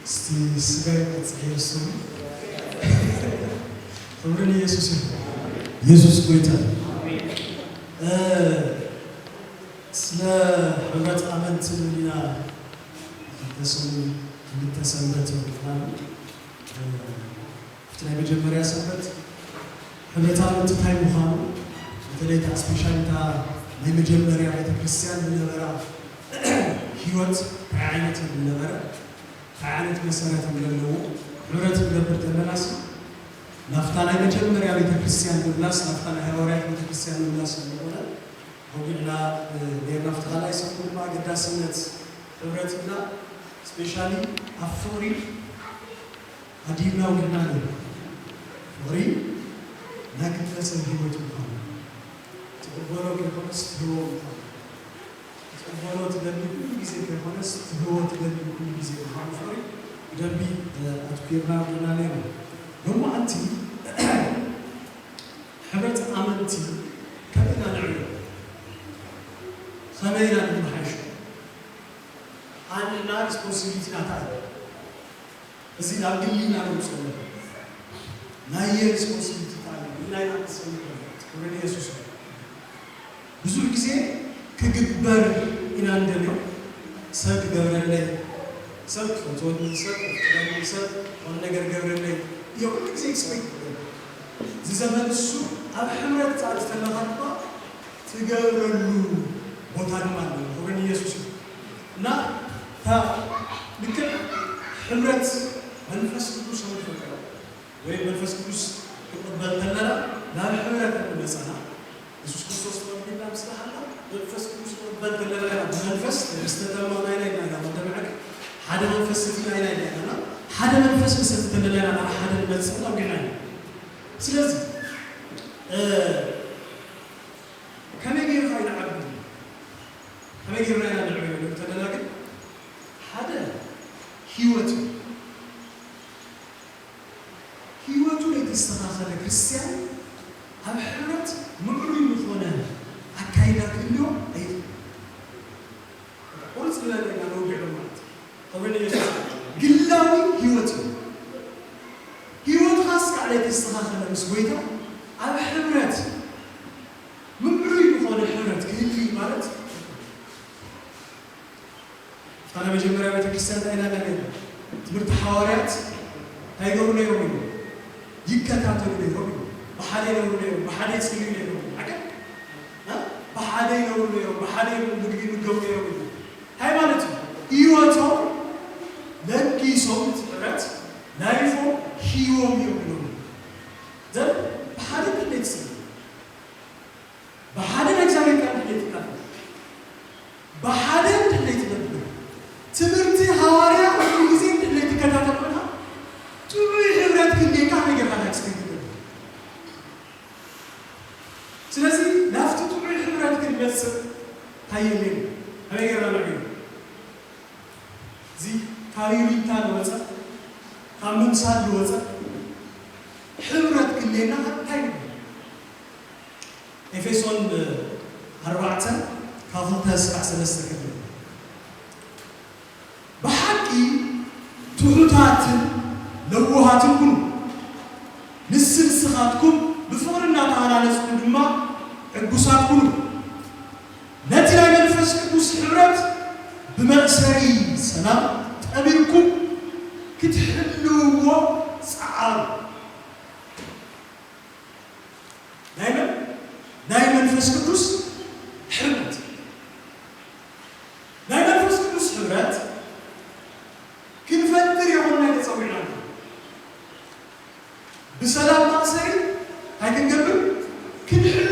ስጋይ ጽየሱ ወርን ኢየሱስ ጎይታ ስለ ህብረት አመንትና ተሰሙ እንተሰምበት ወጣን ፍትላይ መጀመሪያ ሰበት ህብረት አመንት ታይ መሆኑ በተለይ ስፔሻሊታ የመጀመሪያ ቤተክርስቲያን ለነበራ ህይወት አይነት ለነበራ አይነት መሰረት እንደለው ህብረት እንደበር ተመላስ ናፍታና መጀመሪያ ቤተክርስቲያን ለላስ ናፍታና ሐዋርያት ቤተክርስቲያን ለላስ እንደሆነ ወግና ለናፍታ ላይ ሰኩማ ገዳስነት ህብረትና ስፔሻሊ አፍሪ አዲናው ግና ነው ወሪ ናግተሰ ህይወቱ ነው ተቆራው ከሆነስ ህይወቱ ተቆራው ተደልኩ ጊዜ ከሆነስ ህይወቱ ተደልኩ ጊዜ ሃንፈሪ ደቢ አትኩርና ግና ነው ደግሞ አንቺ ህብረት አመንቲ ከበና ነው ሰሜና ድምሐሽ አንና ሪስፖንሲቢሊቲ ናታ እዚህ አግሊና ነው ሰው ናየ ሪስፖንሲቢሊቲ ታለ ላይ አጥሰው ወደ ኢየሱስ ብዙ ጊዜ ከግበር ኢናንደለው ሰግ ገብረላይ ሰግ ፎቶን ሰግ ወን ነገር ገብረላይ የሁሉ ጊዜ ኤክስፔክት ዘመን እሱ አብህምረት ጻድቅ ተለፋጣ ትገብረሉ ቦታን ማለት ነው ወደ ኢየሱስ እና ልክ ህብረት መንፈስ ቅዱስ ነው ፈቀደ ወይ መንፈስ ቅዱስ ተቀበለና ለህብረት ተነሳና ኢየሱስ ክርስቶስ ወንጌል አምስታሃላ መንፈስ ቅዱስ ተቀበለና መንፈስ ተስተተማ ላይ ተመረቀ ሓደ መንፈስ ላይ ያለና ሓደ መንፈስ ተስተተለና ሓደ መንፈስ ገናኝ ስለዚህ ከመገር ኃይል አብዱ ከመገር ላይ ያለው ተደላቀ ሓደ ህይወቱ የተስተካከለ ክርስቲያን አብህረት ምክሩ ሆነ አካይዳ ሁሉ አይ ኦርስ ላይ ነው ማለት ወደ ኢየሱስ ግላዊ ህይወት ሀስቃለ የተስተካከለ መስወይታ አብህረት ምክሩ ሆነ ህብረት ክህል ማለት ታዲያ መጀመሪያ ቤተክርስቲያን ላይ ነገር ትምህርት ሐዋርያት ታይገሩ ነው ይከታተሉ ነው በሐዴ ነው በሐዴ ሲሉ ነው አይደል በሐዴ ነው በሐዴ ምግብ ነው ሃይማኖት ይወቶ ለኪሶም ጥረት ላይፎ ሂዮም ነው ዘን በሐዴ ፕሌክስ በሐዴ እግዚአብሔር ቃል ይተካል በሐዴ እንዴት ነው ትምህርት ሐዋርያ ሁሉ ጊዜ እንዴት ይከታተሉና ጥሩ ህብረት ግዴታ ነገር አላክስተኝ ስለዚህ ላፍቱ ጥሩ ህብረት ግዴታ ታየኝ ነገር አላገኝ ዚ ካሪሪታ ለወጣ ካምን ሳል ለወጣ ህብረት ግዴታ ታየኝ ኤፌሶን 4 ካፍታ እስከ በሐቂ ትሁታትን ለውሃትኩም ንስንስኻትኩም በፍቅርና ተሃናነጽኩም ድማ ቅዱሳትኩም ነቲና መንፈስ ቅዱስ ህብረት በመቅሰሪ ሰላም ጠቢርኩም ክትሕልዎ ጻዓሩ ናይ መንፈስ ቅዱስ ህብረት ናይ መንፈስ ቅዱስ ህብረት ክንፈጥር የሆነ ተጸውዕና በሰላም ማሰሪ አይገንገብር ክንሕሉ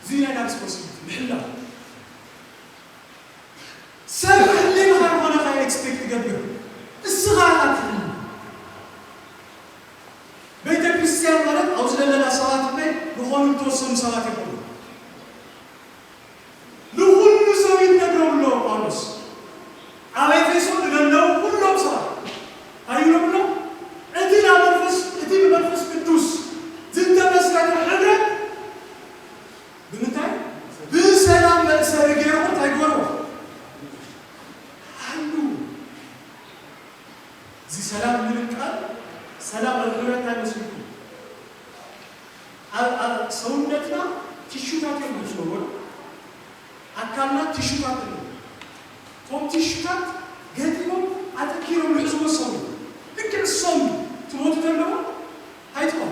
ዚና ዳስቆስ ምሕላ ሰብህልን ሆነ ኤክስፔክት ገብር እስኻት ቤተክርስቲያን ማለት አውዝለና ሰዓት ላይ በሆኑ ተወሰኑ ሰዓት ይቆዩ ለሁሉ ሰው ይነግረው ነው ጳውሎስ አቤፌሶን ለለው ሁሉም ሰው አይሉም ነው እዲና መንፈስ ቅዱስ ዝንተ መስራት ህብረት በመታይ በሰላም መሰረገው ታይጎሩ አሉ زي سلام من القلب سلام الغيرات المسلمين سونتنا تشوفات المسلمون أكلنا تشوفات هم تشوفات قديمهم أتكيرهم الحزب الصوم لكن الصوم تموت تلوه هاي تقول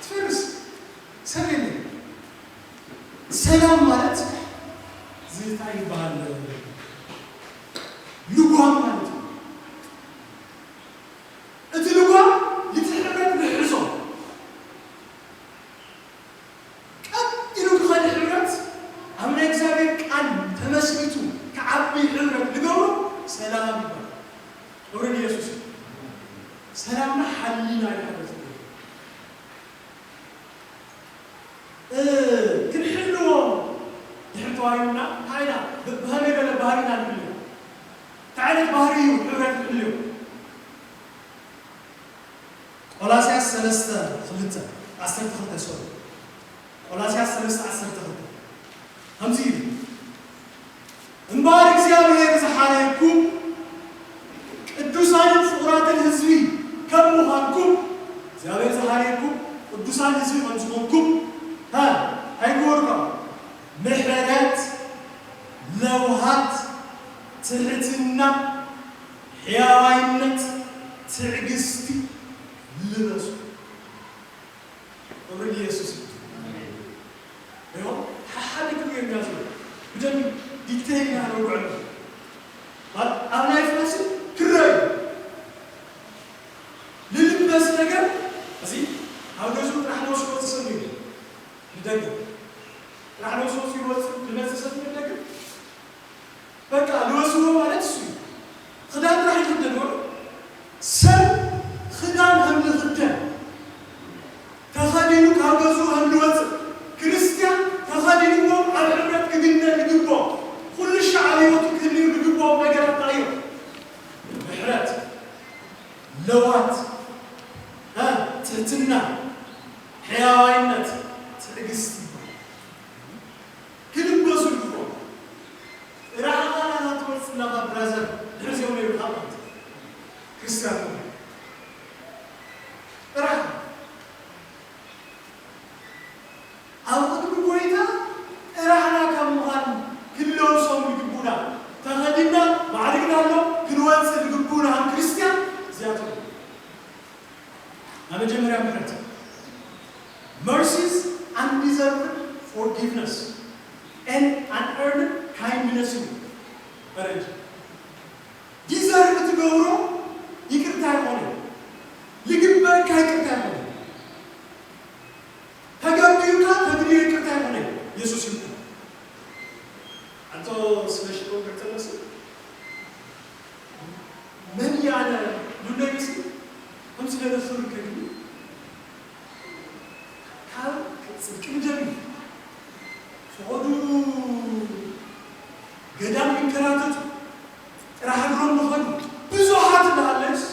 تفرس سلام سلام مالت زي تاي بال لقوام مالت أنت لقوام يتحرك بالحزب كم يلوك خالي حرات أمنا يكسابك أن تمسكتو كعبي حرات لقوام سلام بال أوريني يسوس سلامنا حلينا يا حبيبي كل حلوة يحطوا عيوننا هاينا بهمي ولا بهارينا الحلو تعالى بهاريو حرات الحلو ولا سياس سلسة خلطة عسرت خلطة سوري ولا سياس سلسة عسرت خلطة همزيل نبارك زيادة زحاليكم الدوسان فقرات الهزوي كم مهانكم زيادة زحاليكم الدوسان الهزوي منزمونكم ها هاي قولنا محررات لوهات تحتنا حيوانات تعقستي لبسو ورد يسوس ايوه حالكم يا ناس بدل ديتيلنا على وعد انا يفلسي كراي للبس نجا زي هاو دوزو راح نوصل تصميم ندقق راح نوصل في وقت لناس تصميم ندقق بقى نوصلوا على تسوي خدام راح يخدمون سر خدام هم لخدام تخدينو كاغزو هم لوصل كريستيان تخدينو على العبرات قدنا لقبوا كل الشعب يوتو كليو لقبوا مقرات طاير محرات لوات ها تهتنا حيوانات تعقستي كل بوزو لقبوا راح أنا توصل لغا برازر نحزيوني بالحمد كريستيان راح أوقات بقوليتا راحنا كمهان كلهم صوم يقبونا تهدينا معركنا له كلوان سد يقبونا عن كريستيان زيادة أنا جمرة مرت mercies undeserved forgiveness and unearned kindness مرت deserve تقولوا يكرتها هونه يقبل كاي كرتها هونه تقبلوا تقبلوا يكرتها هونه يسوع يقول أنتو سمعتوا كرتها ناس من يعني لونا يسي هم سنة رسول كريم كان كم جميل فعودوا قدام من كراتته راح نروح نخدم بزوحات النهالس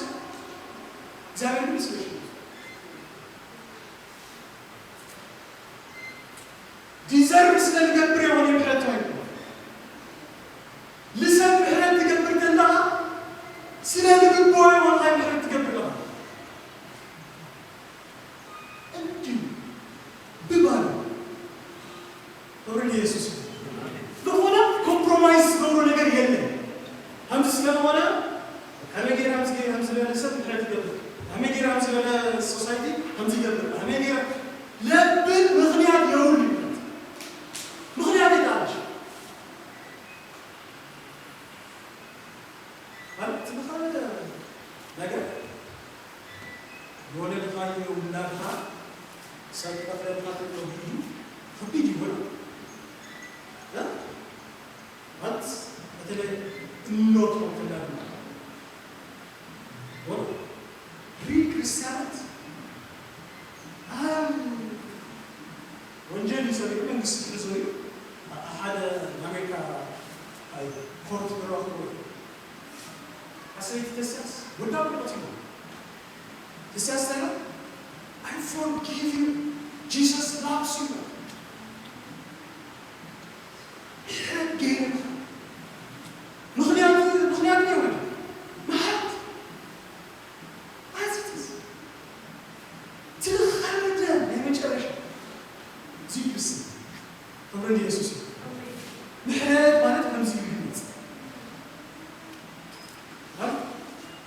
زمان بسمعش ديزرب سنة القبرية وانا محرتها لسان محرت تقبر تلها سنة القبوة والله محرت تقبر لها انتو ببالو دوري يسوس دخونا كومبرومايز دورو نقر يلي همز سنة وانا همي غير همز لنا سب محرت تقبر همي غير همز لنا سوسايتي همز يقبر همي غير لبن مغنيات يولي مغنيات يتعالج تبخل نقر يولي لغاية ونابها سابقا فلابقا تقلو بيجو فبيجي ولا لا هات مثلا النوت ممكن نعمل ولا بري كريستيانات وانجيل يسوي من قصة يسوي أحد أمريكا أي كورت بروح أسوي تسياس ولا بتوصله تسياس تلا I forgive you Jesus loves you حقين مخنيات نيوان ما حد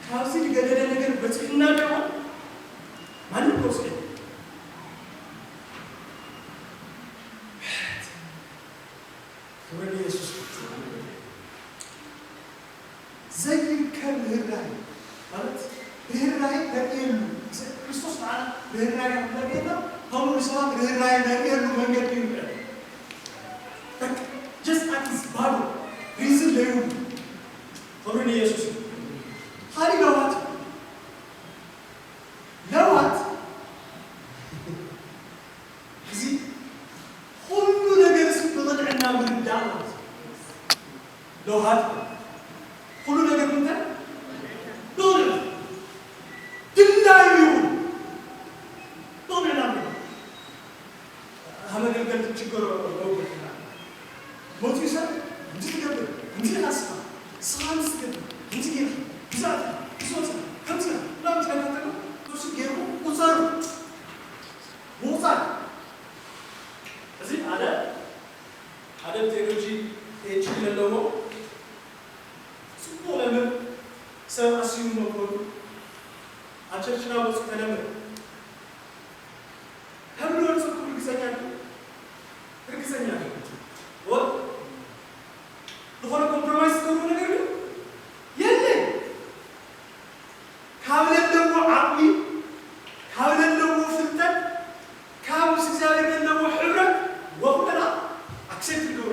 ካውሲ ገደለ ነገር በጽና ነው ማንም ነው ሰው ወደ ኢየሱስ ዘይከር ምህራይ ማለት ምህራይ ለቀሉ ክርስቶስ ማለት ምህራይ ለቀሉ ሁሉ ሰው ምህራይ ለቀሉ መንገድ ይምራል just at his body reason ለዩ ወደ ኢየሱስ ሃሊ ለዋት እዚህ ሁሉ ነገር ሲበለጥና ምንዳው ለዋት ሁሉ ነገር ምን ዶር ድላዩ ዶር ነው አመገልገል ችግር ነው ሞት ይሰጥ እንድትገብ እንድትናስፋ ሳንስ ገብ እንድትገብ ብዛት ብሶት ከምሳ ላም ተከታተሉ ቶስ ገሩ ቁሳሩ ሞሳት እዚህ አለ ቴክኖሎጂ ኤጅ ለለው ለምን ሰው አስዩም ነው አቸርችና ወጽ ከለመ ህብረት ሰው ግዘኛ ወ ለሆነ ኮምፕሮማይዝ ነው ነገር ነው የለ ካብለለው አቅሚ ካብለለው ፍልጠት ካብስ እግዚአብሔር ለለው ህብረት ወቁና አክሴፕት ነው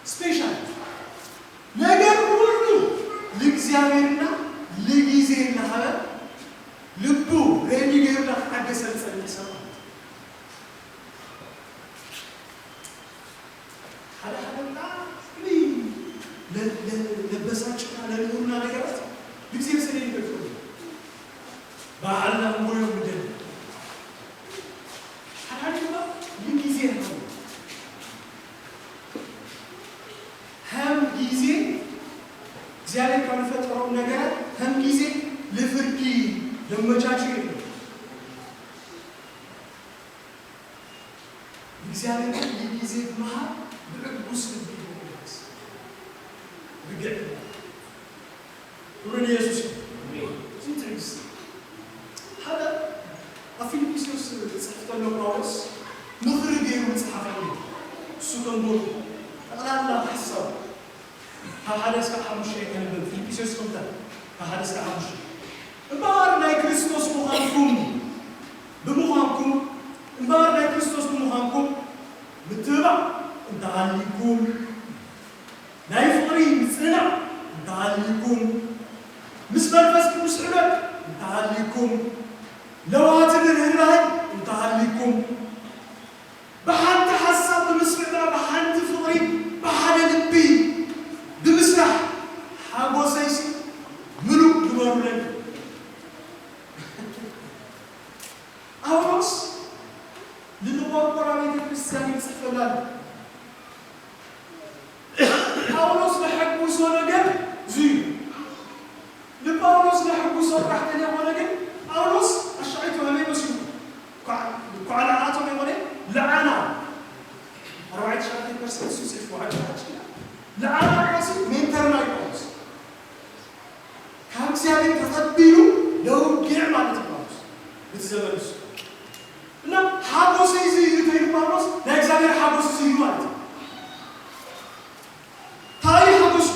ስፔሻል ነገር ሁሉ ልግስ እግዚአብሔርና ለጊዜና ሀበ ልቡ ለሚገርና አገሰልጸ እንሰማ ሐላሐላ ለበሳጭና ለልሙና ነገራት እግዚአብሔር ስለኝ ገርቶ በአላህ ሞዮ ምድር ሐላሐላ ለጊዜ ነው هم ጊዜ እግዚአብሔር ካልፈጠረው ነገር هم ጊዜ ለፍርድ ለመቻቹ ነው እግዚአብሔር ጊዜ መሃል በቅዱስ ልብ ይሆናል በግድ ወደ ኢየሱስ ሲትሪክስ هذا አፊልጵስዩስ ጽሕፈተ ጳውሎስ ምክር ቢሆን ጻፈው ሱተንቦ ጠቅላላ ሐሳብ ከሐዲስ ከሐሙሽ የከነበብ ፊልጵስዩስ ኮንታ ከሐዲስ ከሐሙሽ እምባር ናይ ክርስቶስ ሙኻንኩም በሙኻንኩም እምባር ናይ ክርስቶስ በሙኻንኩም ምትባ እንታሃሊኩም ናይ ፍቅሪ ምጽና እንታሃሊኩም ምስ መንፈስ ቅዱስ ኅብረት እንታሃሊኩም ለዋትን ርህራሄ እንታሃሊኩም በሓንቲ ሓሳብ ብምስምዕና በሓንቲ ፍቅሪ በሓደ ልቢ ብምስራሕ ሓጎሰይሲ ምሉእ ግበሩለኒ ጳውሎስ ልንቆርቆራ ቤተ ክርስቲያን ይጽፈላል ጳውሎስ ለሐጉሶ ነገር ዝዩ ለጳውሎስ ለሐጉሶ ራሕተኛ ሆነ ግን ጳውሎስ አሻይቱ ሆነ መስሉ ኳላ አቶ ሆነ ለዓና 14% ሱሲፍ ወዓድ ለዓና ራሱ ሜንተር ላይ ጳውሎስ ከእግዚአብሔር ተቀብሉ ለውጊዕ ማለት ጳውሎስ በተዘመረሱ እና ሐጎስ ይዘይ ይተይ ጳውሎስ ለእግዚአብሔር ሐጎስ ይዘይ ማለት ታይ ሐጎስ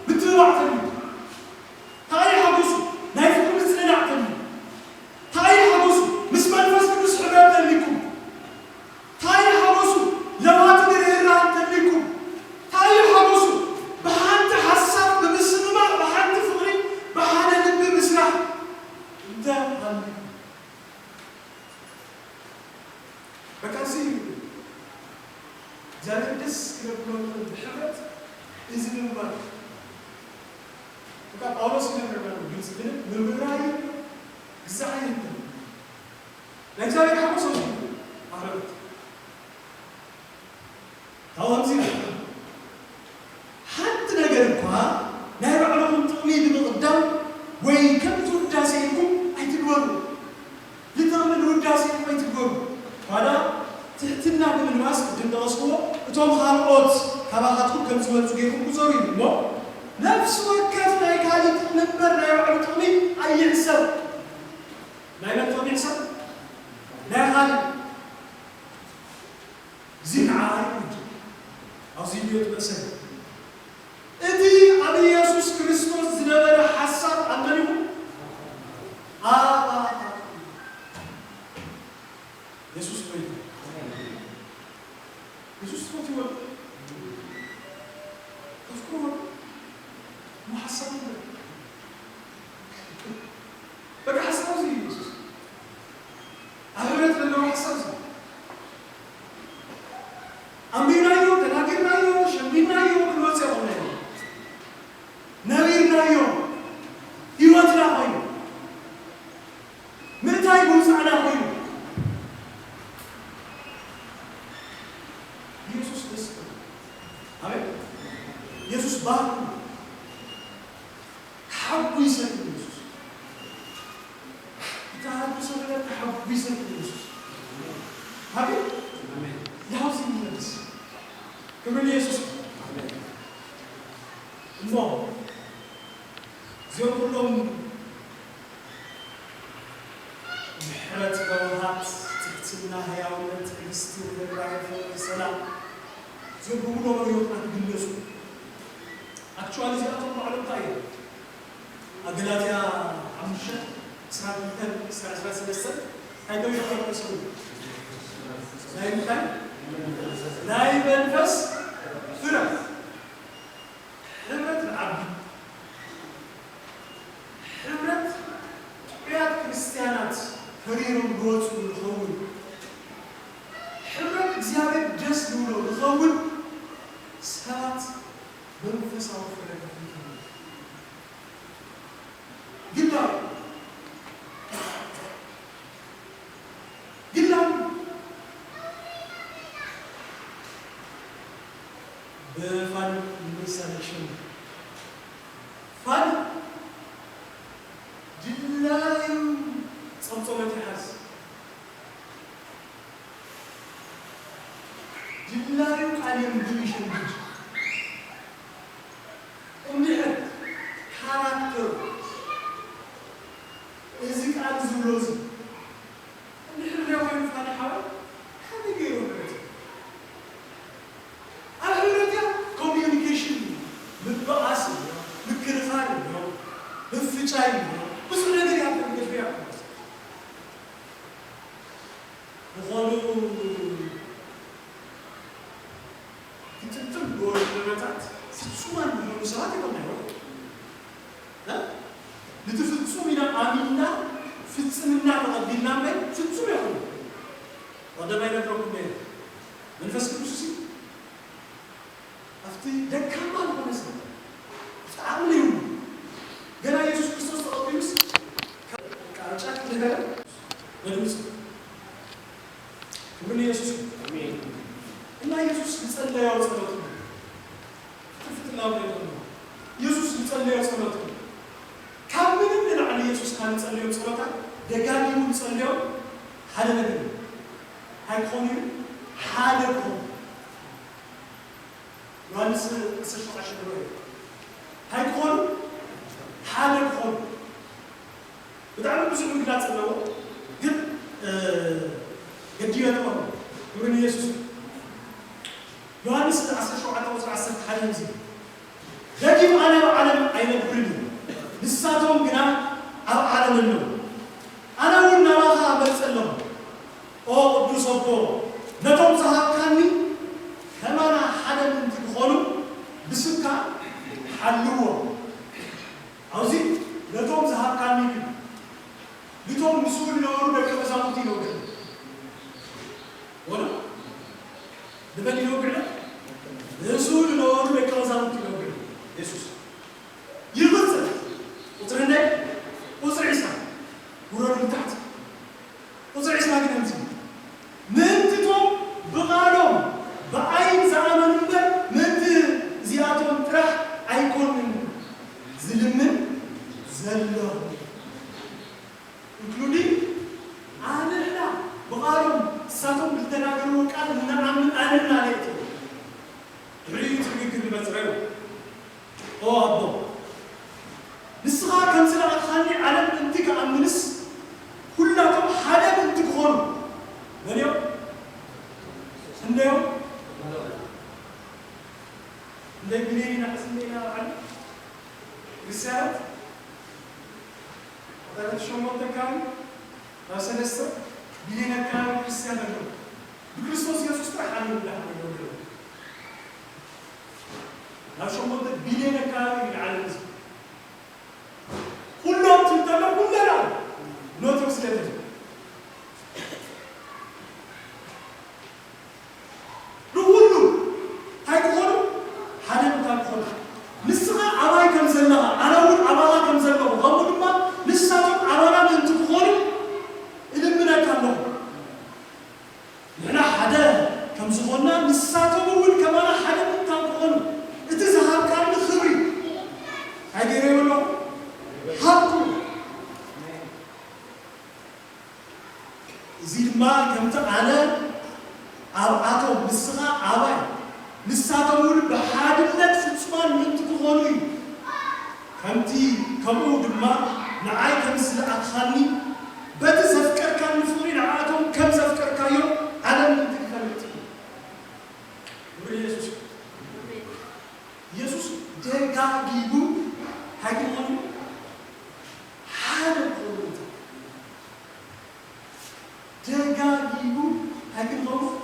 ብትባዕተኝ ታይ ሐጎስ ናይ ፍቅር ጽናዕተኝ ታይ ሐጎስ ምስ መንፈስ ቅዱስ ኅብረት ተልኩም ታይ ሐጎስ ለዋት ግርህራን ተልኩም ታይ ሐጎስ በሓንቲ ሐሳብ ብምስምማዕ በሓንቲ ፍቅሪ በሓደ ልቢ ምስራሕ እንተ አለ በካሲ እግዚአብሔር ደስ ይበለው በኅብረት እዚህ ምንባል በቃ ጳውሎስ ይነግረናል ግልጽ ግን ምምራይ ግዛይ ነው ለእግዚአብሔር ሐጎስ ነው አረበት ታውንዚ حتى ነገር እንኳን ናይ ባዕሎም ጥቅሚ ብምቅዳም ወይ ከምቱ ውዳሴኩም አይትግበሩ ልተምን ውዳሴኩም አይትግበሩ ዋላ ትሕትና ብምልባስ ድንደቀስዎ እቶም ካልኦት ካባኻትኩም ከም ዝመፁ ጌርኩም ጉዞሩ ይብሎ ነፍስ ወከፍ ናይ ካሊእ ነበር ናይ ባዕሉ ጥቅሚ ኣይሕሰብ ናይ መን ጥቅሚ ይሕሰብ ናይ ካሊእ ዚንዓ ኣብዚ ቢዮት በሰል እቲ ኣብ ኢየሱስ ክርስቶስ ዝነበረ ሓሳብ ኣመን ይኹን ኢየሱስ ወይ ኢየሱስ ፎትዎ ተፍኩሩ محسن بقى حسن زي ኢየሱስ አብረት ለለው حسن አምቢናዮ ተናገርናዮ ሸምቢናዮ ብሎጽ ያሆነ ነቢርናዮ ህይወትና ሆይ ምንታይ ጉንጻና ሆይ ኢየሱስ ደስ አሜን ኢየሱስ ባርኩ حبوا يسلم يسوع تعالوا سلام حبوا يسلم يسوع هذا امين لازم الناس كمان يسوع امين الله زي كلهم محرت بوهات تكتبنا هياولت كريستو الرايف السلام زي كلهم يوقعوا بالنسو actually زي أطلع على الطاير أجلاتيا عمشة سرعة سلسلة هيدو يخلق رسول نايم خير نايم الفس فرق حمرة العبد حجيرهم جوز والخول حرم إግዚአብሔር ደስ ብሎ ልኸውን ሰባት መንፈሳዊ ፍሬ ግላም በፋን የሚሰለሽን ፋን ጅላዩ ጸምጾመት ይሐዝ ጅላዩ ቃል የሚሽን ልጅ እንዲህ ካራክተር እዚህ ቃል ዝብሎዝ እንዲህ ለወይም ፋን ሐዋል ሀዲገሩ ማለት አሁን ኮሚኒኬሽን ምጥባስ ምክርፋን ነው ፍጫይ ነው ብዙ ነገር ያደርገሽ ያለው ወሉ ክትትል ጎል ለመጣት ፍጹማን ነው ሰዓት ይሆናል ለተፍጹም ይና አሚና ፍጹምና ተቀብልና ማለት ፍጹም ያሆነ ወደ ባይነው መንፈስ ቅዱስ አፍቲ ደካማ ሆነ ሰው ታምሊው ገና ኢየሱስ ክርስቶስ ተቀብሉስ ካርጫት ነገር ወድምስ ምን ኢየሱስ አሜን እና ኢየሱስ ጸለያው ጸሎት ነው ፍትፍትላው ነው ኢየሱስ ጸለያው ጸሎት ነው ካምንም ለዓለ ኢየሱስ ካን ጸለያው ጸሎታ ደጋሚው ጸለያው ሐደ ነገር ሃይኮኒ ሐደኮ ዮሐንስ 16 ነው ሃይኮን ሐደኮ በጣም ብዙ ምግላጽ ነው ግን ገዲያው ነው ምን ኢየሱስ ዮሐንስ 17 حالم زي لكن أنا أعلم أين بريد لساتهم جنا أو أعلم منه أنا وين راها بسألهم أو قدوس أبو نتوم صاحب كاني كما أنا حدا من تقولوا بسكة حلوة عاوزي نتوم صاحب كاني نتوم مسؤول نور بكرة زامتي نور ولا نبني نور رسول نور بكرة زامتي نور يسوع يغزل وترني وصل عيسى ورد من تحت وصل عيسى ما كنا نزيد من تتوم بقالهم بأي زمان من زيادهم ترح أيكون من زلمن زلوا including أنا بقالهم ساتهم بالتناقل قال نعم أنا نالت بريء تبي كل بتريو أو أبو نسخة كم سنة أخاني على أنتك أمنس كلكم حدا أنتك هون منيو سنديو لبناني نحسنينا عن رسالة هذا شو متكان رسالة بينا كان رسالة بكريستوس يسوع تحمل الله لا شو مدة بينا كان العالم كلهم تنتبه كلنا نوتوس كده روحوا هاي كلهم هذا مكان كله لسه عواي كم زلنا أنا أقول عواي كم زلنا وغمض ما لسه عوانا من تقول إذا منا كانوا نحن هذا كم زلنا لسه تقول كمان هذا من تقول إتزهر كان خبري هاي ولا حقه زيد ما كم تعالى أبعته لسه عواي لسه تقول بحادثة فتصمان من تقولي كمتي كمود ما نعاي كم سلا أخاني بتزفكر كان نفوري نعاتهم كم زفكر كايو على من تكلمتي يسوع يسوع دعا جيبو هاجمون هذا القول دعا جيبو هاجمون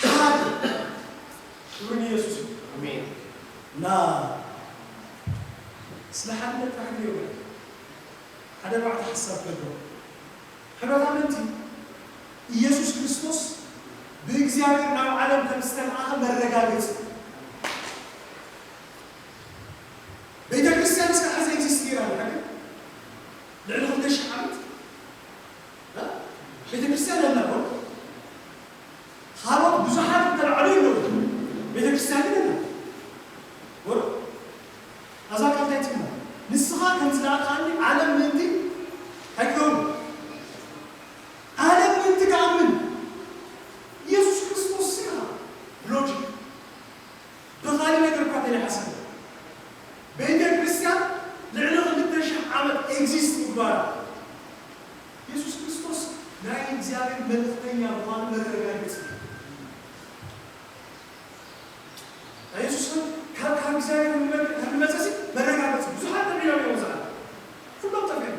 هذا شو يسوع آمين لا سلحنا تحديو هذا بعد حساب بدو ሕብረታመንቲ ኢየሱስ ክርስቶስ ብእግዚአብሔር ናብ ዓለም ከምዝተልኣኸ መረጋገፂ ቤተ ክርስቲያን እስከ ሕዚ ኤግዚስት ገይራ ልዕሊ 2000 ዓመት ቤተ ክርስቲያን ኣለዎ ካልኦት ብዙሓት ተላዕሉ ኣለዉ ቤተ ክርስቲያን ግን ወር ኣዛ ቃልታይ ትብላ ንስኻ ከም ዝለኣኻኒ ዓለም ምንቲ ኣይክረው ዓለም ምንቲ ከኣምን ኢየሱስ ክርስቶስ ሲኻ ሎጂክ ብኻሊእ ነገር እኳ ተይሓሰብ ቤተ ክርስቲያን ልዕሊ 2000 ዓመት ኤግዚስት ይግባራ ኢየሱስ ክርስቶስ ናይ እግዚአብሔር መልእክተኛ ምዃኑ መረጋገፂ ኢየሱስ ካብ እግዚአብሔር ከመፀሲ መረጋገፂ ብዙሓት ነቢያት ይወዛል ኩሎም ተፈሉ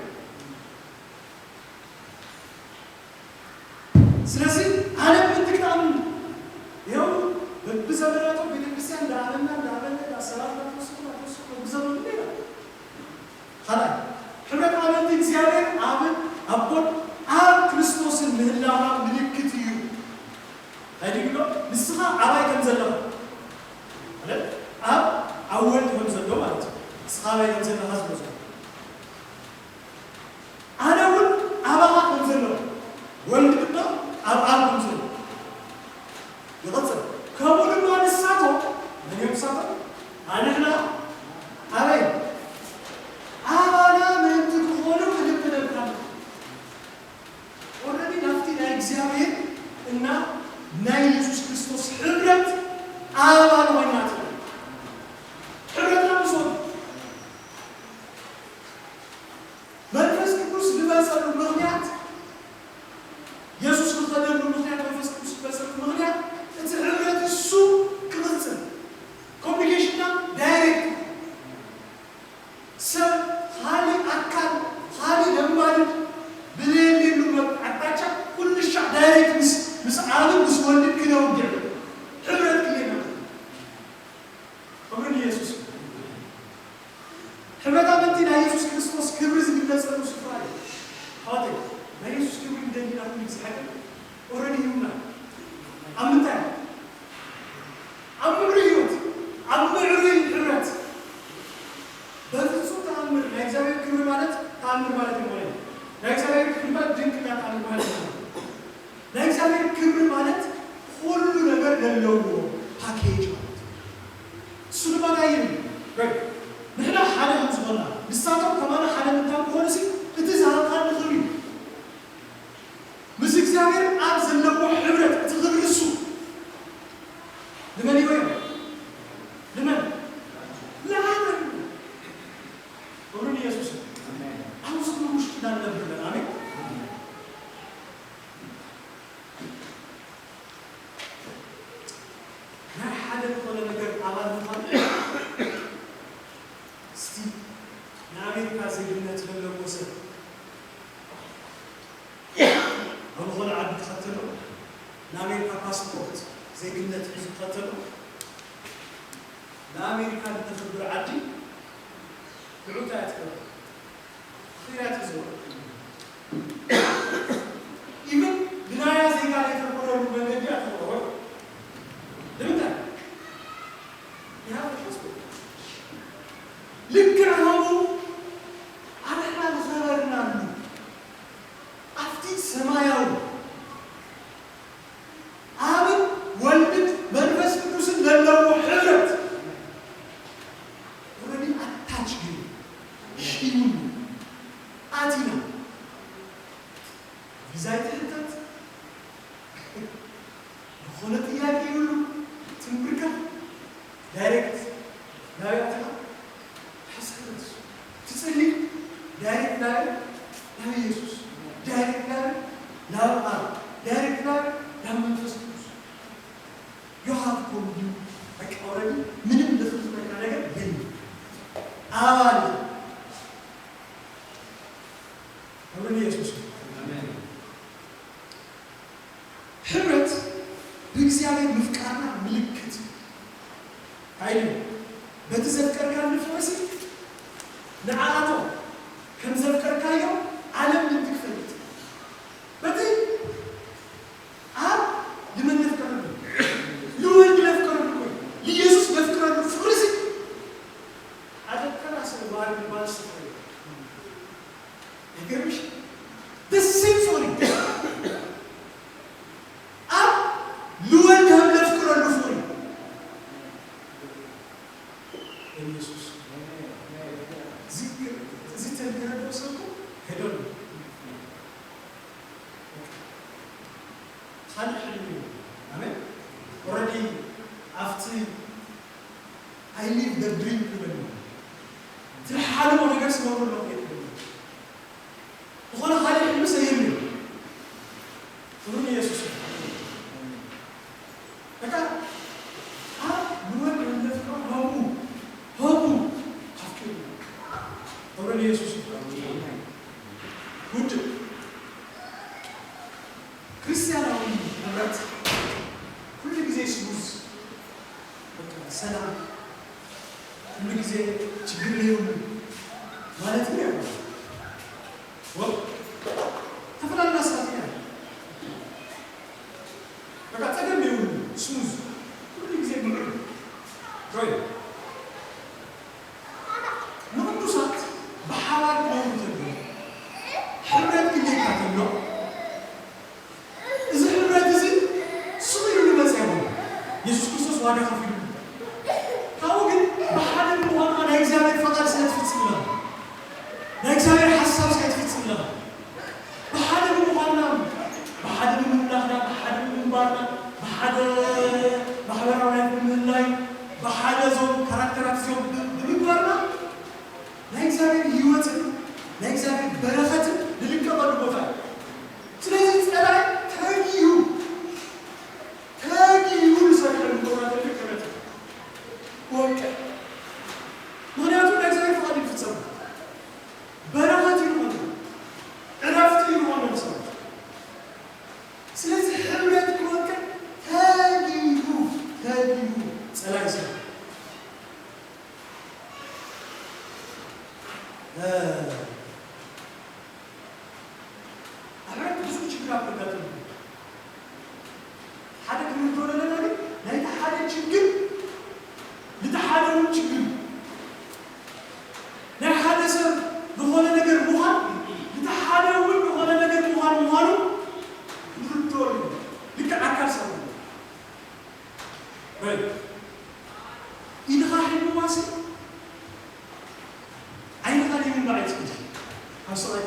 ስለዚህ ዓለም እንትክታም ይኸው በዘመናቱ ቤተክርስቲያን ለዓለምና ለአሰራርና ተወስኮ በዘመኑ ሌላ ኻላይ ሕብረት ዓለምቲ እግዚአብሔር አብን አቦን አብ ክርስቶስን ምህላዋ ምልክት እዩ አይደግሎ ንስኻ አባይ ከም ዘለኻ ማለት አብ አወልድ ከም ዘሎ ማለት ነው ንስኻ አባይ ከም ዘለኻ ዝመዘ አነውን አባኻ ከም ዘሎ ወልድ ድማ አብ ከም ዘሎ ይቐፅል ከምኡ ድማ ንሳቶ ምንም ሳቶ አንሕና አባይ አባና ምንቲ ክኾኑ ክልብለብካ ኦልሬዲ ናፍቲ ናይ እግዚአብሔር እና ናይ ኢየሱስ ክርስቶስ ሕብረት አባል ሆይናት ሕብረት አምሶ መንፈስ ቅዱስ ልበሰሉ ምክንያት ኢየሱስ ልተደሉ ምክንያት መንፈስ ቅዱስ ልበሰሉ ምክንያት እቲ ሕብረት እሱ ክቅፅል ኮሚኒኬሽንና ዳይሬክት ሰብ ካሊእ አካል ካሊእ ለማድድ ብሌሉ አቅጣጫ ኩልሻ ዳይሬክት ምስ ዓለም ምስ ወልድ ክነውግዕ ሕብረት ክየና አብረን ኢየሱስ ሕብረታመንቲ ናይ ኢየሱስ ክርስቶስ ክብሪ ዝግለጸሉ ስፍራ እዩ ሆቴ ናይ ኢየሱስ ክብሪ እንደሚና ሁሉ ዝሓቀ ኦልሬዲ ይሁና አምንታይ አምሪ ህይወት አምሪ ሕብረት በፍጹም ተአምር ናይ እግዚአብሔር ክብሪ ማለት ተአምር ማለት ነው ናይ እግዚአብሔር ክብሪ ማለት ድንቅና ተአምር ማለት ነው ናይ እግዚአብሔር ክብሪ ማለት ሁሉ ነገር ለለው ፓኬጅ ማለት እሱ ለማጋይ ነው ንሕና ሓደ ዝሆና ንሳቶም ከማና ሓደ ምንታም ከሆነ ሲ እቲ ዝሃብካን ክብሪ ምስ እግዚአብሔር ኣብ ዘለዎ ሕብረት እቲ ክብሪ እሱ ልመን ይወይ ልመን ለዓለም ወሩን ኢየሱስ አሜን አሁን ስሙሽ እንዳለብን አሜን ናይ ሓደ ዝኾነ ነገር አባል ምዃን እስቲ ንአሜሪካ ዜግነት ለለዎ ሰብ ኣብ ዝኾነ ዓዲ ትኸተሎ ንአሜሪካ ፓስፖርት ዜግነት ዝኸተሎ ንአሜሪካ ልተኽብር ዓዲ ብዑታ ያትከብር ኽያት ዝወ ኢቨን ብናያ ዜጋ ላይ የተቆረሉ መንገዲ አትቆረወ ለምንታይ ያ ፓስፖርት ልክ ረሃቡ አለና ዘበርናሉ አፍቲ ሰማያዊ አብን ወልድን መንፈስ ቅዱስን ለለው ሕብረት ኦልሬዲ አታች ግን ሽዩን አቲና ቪዛ ይትህተት የሆነ ጥያቄ ሁሉ ትንብርካ ዳይሬክት ናቢያትና حسنت تصلي دايركت لا يسوع دايركت لا الله دايركت لا منفس you have to do like already minimum difference like ነገር ግን አባል ወሩን ኢየሱስ አሜን ሕብረት በእግዚአብሔር ምፍቃርና ምልክት አይደል በተዘከረ ካለ ፈውስ ንዓቶ ከም ዘፍቀርካዮ ዓለም እንትክፈልት እዚህ ተንከረው ሰው ሄደው Amen. Already after I live the dream to them. تلحالي وانا قاعد اسمع ولا قاعد وانا حالي حلم سيرني قولوا يسوع لكن نور النفق هابو حكي قولوا يسوع good ክርስቲያናዊ ህብረት ሁሉ ጊዜ ስሙዝ ሰላም ሁሉ ጊዜ ችግር የለም ማለት ነው ወጥ ተፈላላ ሰዓት ነው በቃ ተገም ይሁን ስሙዝ ሁሉ ጊዜ ምክር ጆይ ነው ሰዓት በሐዋር ነው ተገኝ ህብረት ግን ይካተለው ኢየሱስ ክርስቶስ ዋጋ ከፍሎ ታውግን በሐደም ወሃና ለእግዚአብሔር ፈቃድ ስለተፈጸመ ለእግዚአብሔር ሐሳብ ስለተፈጸመ በሐደም ወሃና በሐደም ምንላህና በሐደም ምንባርና በሐደ ማህበራዊ ላይ በሐደ ዞን ካራክተራቸው በሚባርና ለእግዚአብሔር ህይወት ለእግዚአብሔር በረከት ልንቀበል ቦታ ስለዚህ ጸላይ ታጊዩ ምክንያቱም ለእግዚአብሔር ፈቃድ ይፈጸም በረከት ይሆናል እረፍት ይሆናል ሰው ስለዚህ ህብረት ከወቀ ታጊዩ ጸላይ ሰው አብረት ብዙ ችግር አበጋጥም حدا كم يقول لنا لا يتحدى ችግር لتحدى ችግር لا حدا سب بقول ነገር መሆን لتحدى በقول ነገር መሆኑ ይጥቶል ልክ አካል ሰው ወይ ይንኻህ ነው አይንኻህ ምን ባይት ይችላል አሰራይ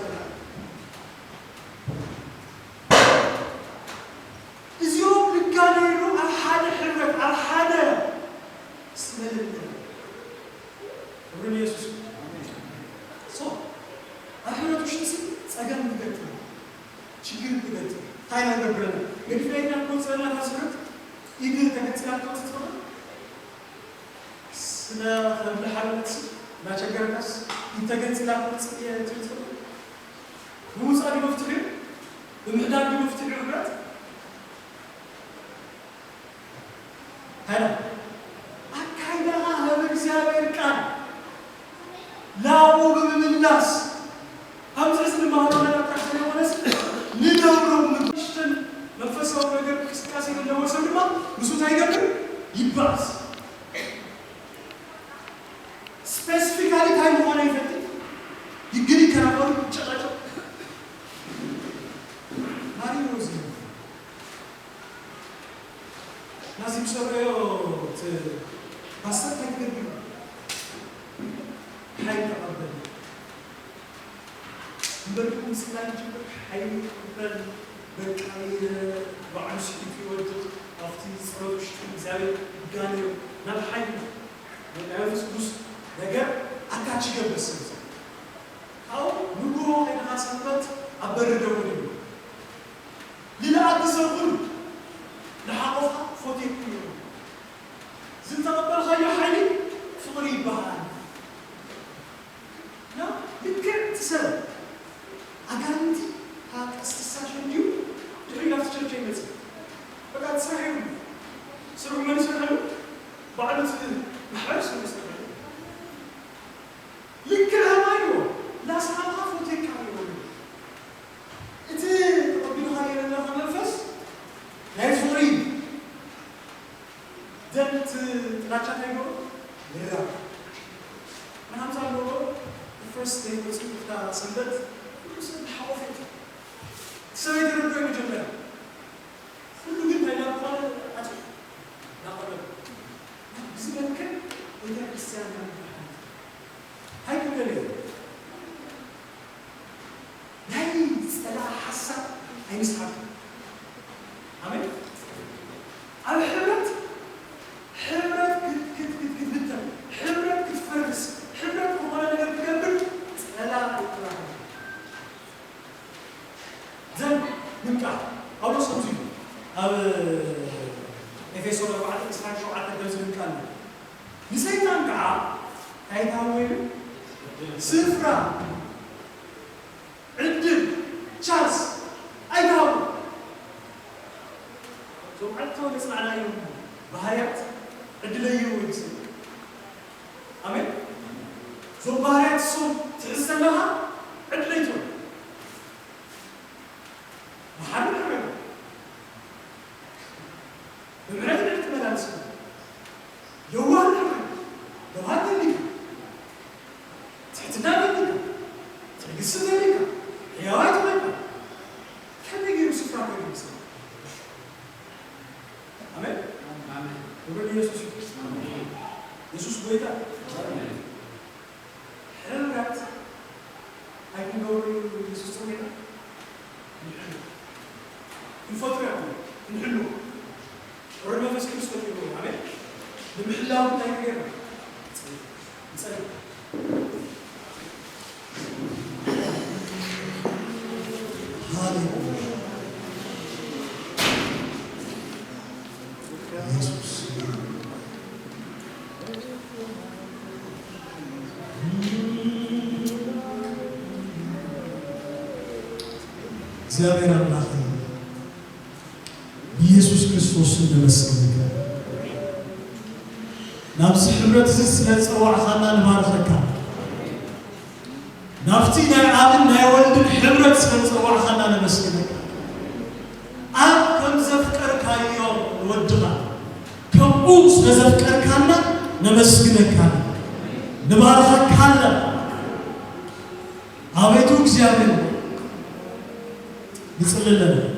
حسا أينسحب آمين على حبرت كتبتها حبرت كتفرس حبرت ولا نقدر نكمل لا زين نمكع أول شيء نجيب إفسس 4:19 درس نمكع نسيت نمكع هاي تاويل سفرة عدل شانس أي تاويل ثم عدتوا نسمعنا يوم بهايات عدل يوم آمين ثم بهايات صوم تحسن لها عدل يوم محل الحمد بمعنى أنت ملامس يوان الحمد يوان اللي تحتنا منك تقصد منك يا وايد منك كم يجي يوسف راكب يوسف آمين آمين يقول يسوع آمين يسوع بيتا آمين حلوات هاي كنقول يسوع بيتا الفترة نحلو ورنا بس كيف استوعبوا آمين نمحلها ونتايقها نسأل እግዚአብሔር አምላክ ኢየሱስ ክርስቶስ እንደመስከረከ ናብስ ህብረት ስለጸዋዕኻና ንባርኸካ ናፍቲ ናይ አብን ናይ ወልድን ህብረት ስለጸዋዕኻና ንመስከረከ አብ ከም ዘፍቀርካዮ ወድኻ ከምኡ ስለዘፍቀርካና ንመስግነካ ንባርኸካና አቤቱ እግዚአብሔር نصلي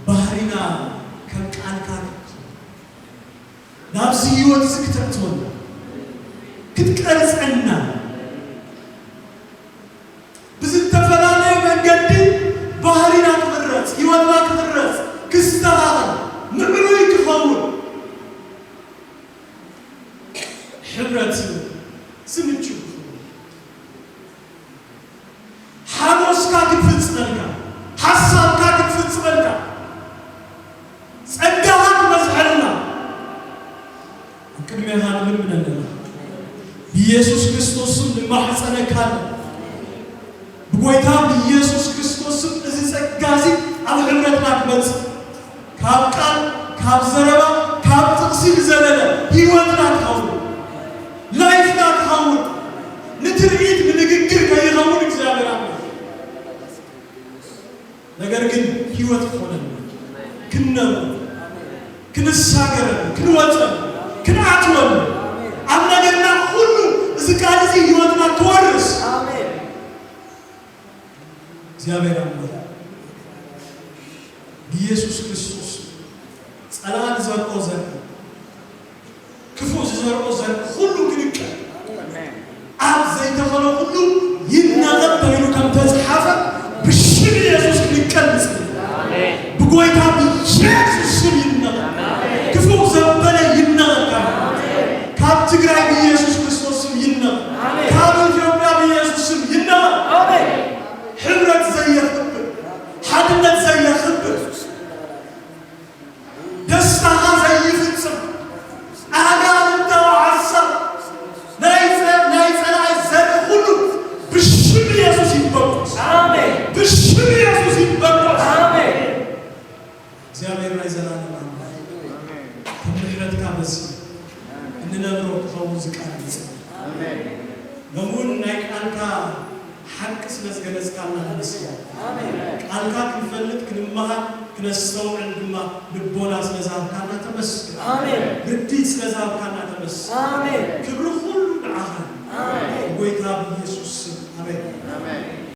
بحرنا كم كان نفسي يوت سكتتون كتكرس عنا بس التفلانة من قدي بحرنا كبرت يوت ما كبرت كستهال نعملوا يكفون حبرت سمتشو حماس كاتب في السملكة حساب كاتب في السملكة سأجاهك مزحلنا كم يهان من الناس بيسوع كريستوس لما حسنا كان بقولتها بيسوع كريستوس إذا سأجازي على حمرتنا كبرت كاب كان كاب زربا كاب تقصير زلنا هيوتنا كهون لايفنا كهون نتريد من الجير كي يهون إكزامنا ነገር ግን ህይወት ሆነን ክንሳገር ክንወጥ ክንአትወል አምናገና ሁሉ ዝቃልዚ ህይወትና ተወርስ አሜን እግዚአብሔር አምላክ ኢየሱስ ክርስቶስ ጸላል ዘርቆ ዘር ክፉ ዘርቆ ዘር ሁሉ ግንቀ አሜን አብ ዘይተኸለ ሁሉ ይናገር ተብሎ ከም ተጽሐፈ بشر يسوع كنكنس آمين بقولتها بيسوع يننا آمين كفوق زبالة يننا آمين كاب تقرأ بيسوع كريستوس يننا آمين كاب الجواب بيسوع يننا آمين حبرت زي خبر حدنا زي خبر دستها زي فتسم أنا أنت وعصر نايف الزر كله بشر يسوع يبقى آمين بشر يسوع يبقى آمين እግዚአብሔር ላይ ዘላለም አሜን ከምሕረት ካበስ እንነብሮ ከውዝ ቃል አሜን ለሙን ናይ ቃልካ ሐቅ ስለዝገለጽካና ተመስገን አሜን ቃልካ ክንፈልጥ ክንመሃር ክነስተውዕል ድማ ልቦና ስለዛብካና ተመስገን አሜን ግዲ ስለዛብካና ተመስገን አሜን ክብሩ ሁሉ ንዓኻ አሜን ጎይታ ኢየሱስ አሜን አሜን